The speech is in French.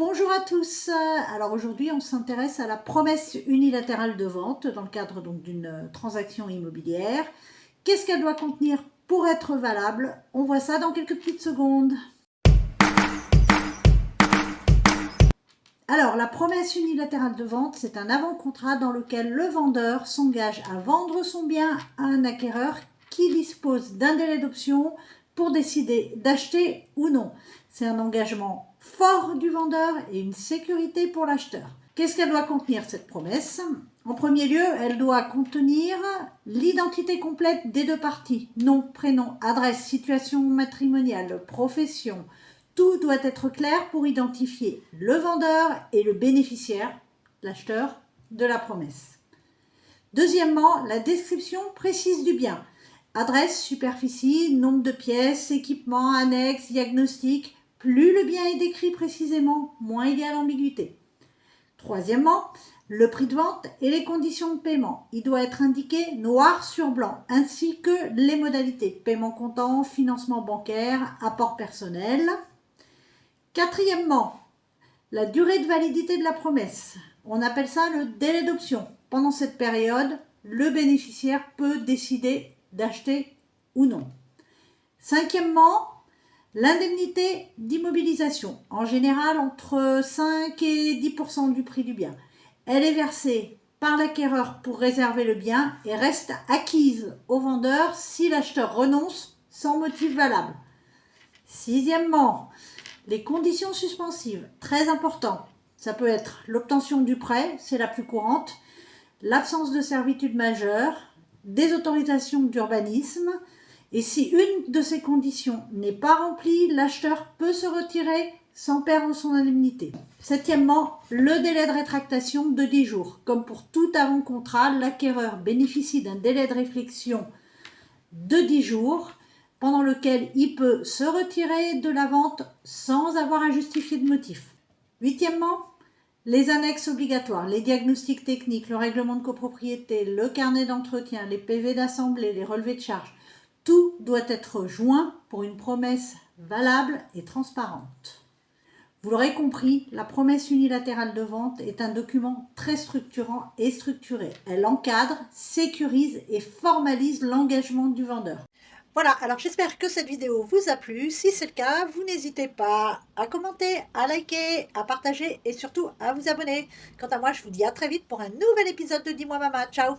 Bonjour à tous. Alors aujourd'hui, on s'intéresse à la promesse unilatérale de vente dans le cadre donc d'une transaction immobilière. Qu'est-ce qu'elle doit contenir pour être valable? On voit ça dans quelques petites secondes. Alors, la promesse unilatérale de vente, c'est un avant-contrat dans lequel le vendeur s'engage à vendre son bien à un acquéreur qui dispose d'un délai d'option pour décider d'acheter ou non. C'est un engagement fort du vendeur et une sécurité pour l'acheteur. Qu'est-ce qu'elle doit contenir, cette promesse? En premier lieu, elle doit contenir l'identité complète des deux parties. Nom, prénom, adresse, situation matrimoniale, profession. Tout doit être clair pour identifier le vendeur et le bénéficiaire, l'acheteur, de la promesse. Deuxièmement, la description précise du bien. Adresse, superficie, nombre de pièces, équipement, annexe, diagnostic. Plus le bien est décrit précisément, moins il y a d'ambiguïté. Troisièmement, le prix de vente et les conditions de paiement. Il doit être indiqué noir sur blanc, ainsi que les modalités. Paiement comptant, financement bancaire, apport personnel. Quatrièmement, la durée de validité de la promesse. On appelle ça le délai d'option. Pendant cette période, le bénéficiaire peut décider d'acheter ou non. Cinquièmement, l'indemnité d'immobilisation. En général, entre 5 et 10% du prix du bien. Elle est versée par l'acquéreur pour réserver le bien et reste acquise au vendeur si l'acheteur renonce sans motif valable. Sixièmement, les conditions suspensives, très important. Ça peut être l'obtention du prêt, c'est la plus courante, l'absence de servitude majeure, des autorisations d'urbanisme. Et si une de ces conditions n'est pas remplie, l'acheteur peut se retirer sans perdre son indemnité. Septièmement, le délai de rétractation de 10 jours. Comme pour tout avant-contrat, l'acquéreur bénéficie d'un délai de réflexion de 10 jours pendant lequel il peut se retirer de la vente sans avoir à justifier de motif. Huitièmement, les annexes obligatoires, les diagnostics techniques, le règlement de copropriété, le carnet d'entretien, les PV d'assemblée, les relevés de charges. Tout doit être joint pour une promesse valable et transparente. Vous l'aurez compris, la promesse unilatérale de vente est un document très structurant et structuré. Elle encadre, sécurise et formalise l'engagement du vendeur. Voilà, alors j'espère que cette vidéo vous a plu. Si c'est le cas, vous n'hésitez pas à commenter, à liker, à partager et surtout à vous abonner. Quant à moi, je vous dis à très vite pour un nouvel épisode de Dis-moi Mama. Ciao!